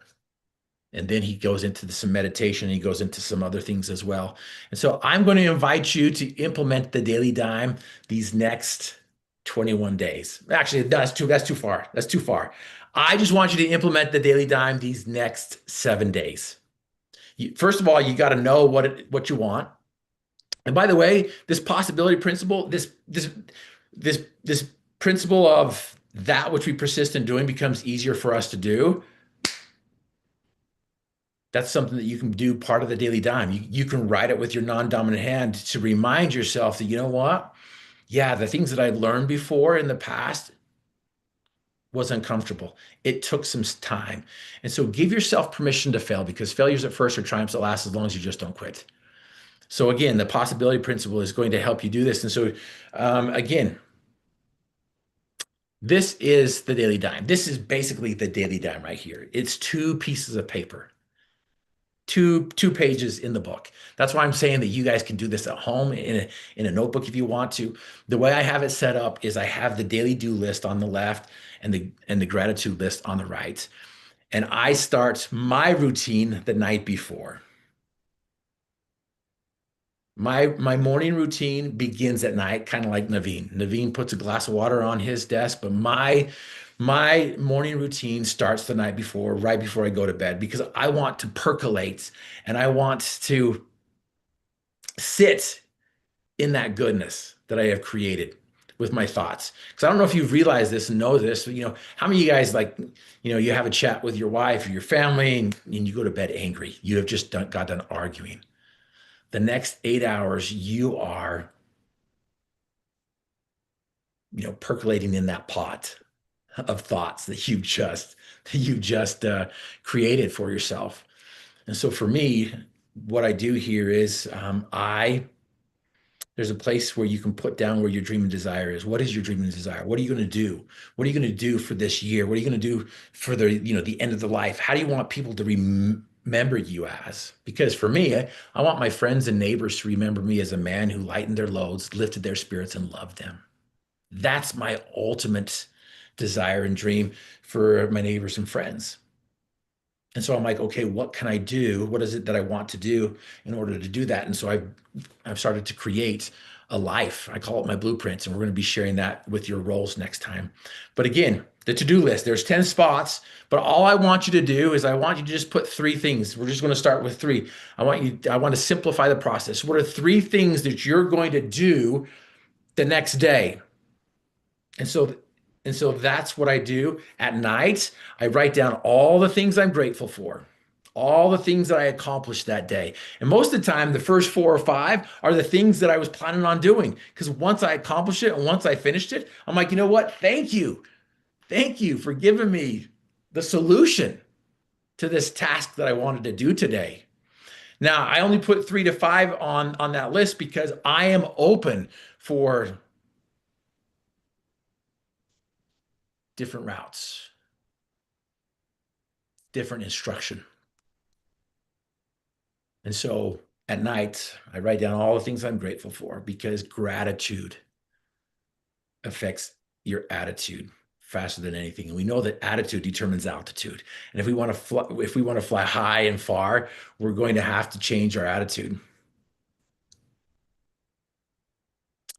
And then he goes into some meditation. He goes into some other things as well. And so I'm going to invite you to implement the daily dime these next 21 days. Actually, that's too far. That's too far. I just want you to implement the daily dime these next 7 days. First of all, you got to know what you want. And by the way, this possibility principle, this principle of that which we persist in doing becomes easier for us to do. That's something that you can do part of the daily dime. You can write it with your non-dominant hand to remind yourself that, you know what? Yeah, the things that I learned before in the past was uncomfortable. It took some time. And so give yourself permission to fail, because failures at first are triumphs that last as long as you just don't quit. So again, the possibility principle is going to help you do this. And so again, this is the daily dime. This is basically the daily dime right here. It's 2 pieces of paper. Two pages in the book. That's why I'm saying that you guys can do this at home in a notebook if you want to. The way I have it set up is I have the daily do list on the left and the gratitude list on the right. And I start my routine the night before. My morning routine begins at night, kind of like Naveen. Naveen puts a glass of water on his desk, but my morning routine starts the night before, right before I go to bed, because I want to percolate and I want to sit in that goodness that I have created with my thoughts. Because I don't know if you've realized this and know this, but how many of you guys, like, you have a chat with your wife or your family and you go to bed angry. You have just got done arguing. The next 8 hours, you are, percolating in that pot of thoughts that you just created for yourself. And so for me, what I do here is there's a place where you can put down where your dream and desire is. What is your dream and desire? What are you going to do? What are you going to do for this year? What are you going to do for the end of the life? How do you want people to remember you as? Because for me, I want my friends and neighbors to remember me as a man who lightened their loads, lifted their spirits, and loved them. That's my ultimate desire and dream for my neighbors and friends. And so I'm like, okay, what can I do? What is it that I want to do in order to do that? And so I've started to create a life. I call it my blueprints, and we're going to be sharing that with your roles next time. But again, the to-do list, there's 10 spots, but all I want you to do is I want you to just put 3 things. We're just going to start with 3. I want to simplify the process. What are 3 things that you're going to do the next day? And so that's what I do at night. I write down all the things I'm grateful for, all the things that I accomplished that day. And most of the time, the first 4 or 5 are the things that I was planning on doing. Because once I accomplished it and once I finished it, I'm like, you know what? Thank you. Thank you for giving me the solution to this task that I wanted to do today. Now, I only put 3 to 5 on that list because I am open for different routes, different instruction. And so at night, I write down all the things I'm grateful for, because gratitude affects your attitude faster than anything. And we know that attitude determines altitude. And if we want to fly high and far, we're going to have to change our attitude.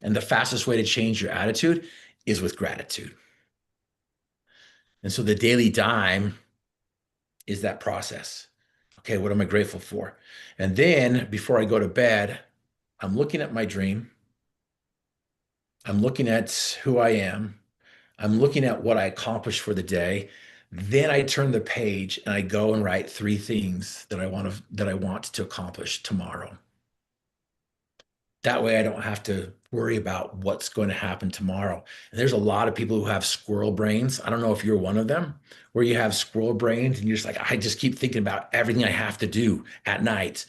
And the fastest way to change your attitude is with gratitude. And so the daily dime is that process. Okay, what am I grateful for? And then before I go to bed, I'm looking at my dream. I'm looking at who I am. I'm looking at what I accomplished for the day. Then I turn the page and I go and write 3 things that I want to accomplish tomorrow. That way I don't have to worry about what's going to happen tomorrow. And there's a lot of people who have squirrel brains. I don't know if you're one of them, where you have squirrel brains and you're just like, I just keep thinking about everything I have to do at night.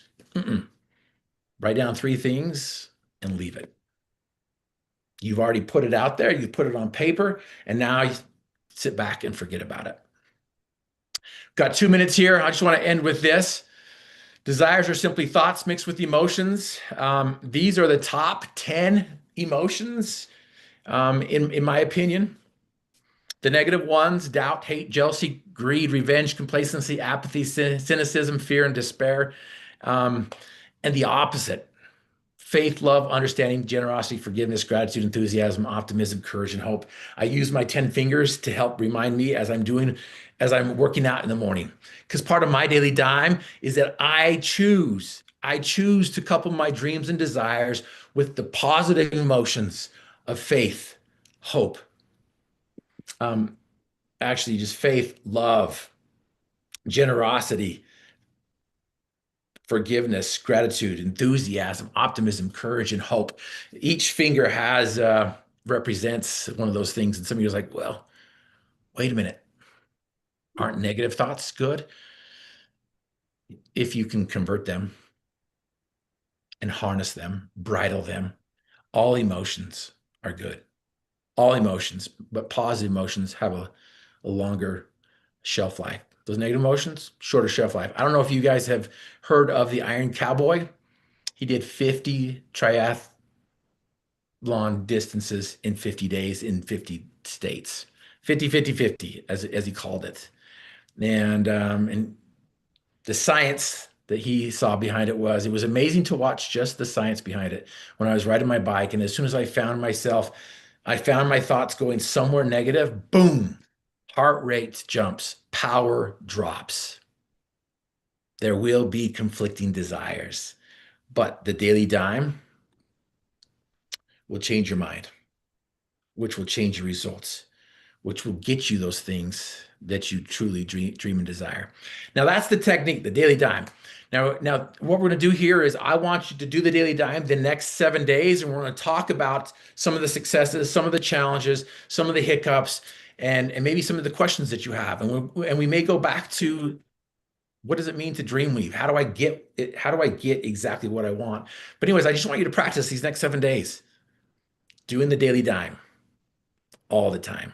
Write down 3 things and leave it. You've already put it out there. You put it on paper, and now you sit back and forget about it. Got 2 minutes here. I just want to end with this. Desires are simply thoughts mixed with emotions. These are the top 10 emotions, in my opinion. The negative ones: doubt, hate, jealousy, greed, revenge, complacency, apathy, cynicism, fear, and despair. And the opposite: faith, love, understanding, generosity, forgiveness, gratitude, enthusiasm, optimism, courage, and hope. I use my 10 fingers to help remind me as I'm working out in the morning. Because part of my daily dime is that I choose to couple my dreams and desires with the positive emotions of faith, hope, actually just faith, love, generosity, forgiveness, gratitude, enthusiasm, optimism, courage, and hope. Each finger represents one of those things. And some of you are like, well, wait a minute. Aren't negative thoughts good? If you can convert them and harness them, bridle them, all emotions are good. All emotions, but positive emotions have a longer shelf life. Those negative emotions, shorter shelf life. I don't know if you guys have heard of the Iron Cowboy. He did 50 triathlon distances in 50 days in 50 states. 50, 50, 50, as he called it. And the science that he saw behind it was amazing to watch, just the science behind it. When I was riding my bike, and as soon as I found my thoughts going somewhere negative, boom, heart rate jumps, power drops. There will be conflicting desires, but the daily dime will change your mind, which will change your results, which will get you those things that you truly dream and desire. Now that's the technique, the daily dime. Now what we're going to do here is I want you to do the daily dime the next 7 days, and we're going to talk about some of the successes, some of the challenges, some of the hiccups, and maybe some of the questions that you have. And we may go back to, what does it mean to dream weave? How do I get it? How do I get exactly what I want? But anyways, I just want you to practice these next 7 days, doing the daily dime all the time.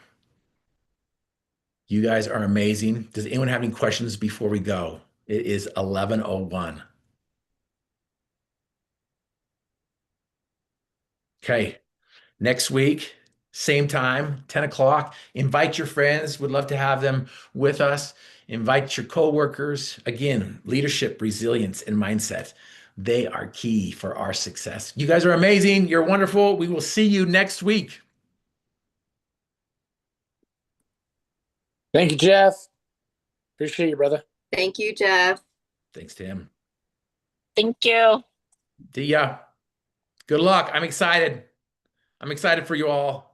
You guys are amazing. Does anyone have any questions before we go? It is 11:01. Okay. Next week, same time, 10 o'clock. Invite your friends. Would love to have them with us. Invite your coworkers. Again, leadership, resilience, and mindset. They are key for our success. You guys are amazing. You're wonderful. We will see you next week. Thank you, Jeff. Appreciate you, brother. Thank you, Jeff. Thanks, Tim. Thank you. See ya. Good luck. I'm excited. I'm excited for you all.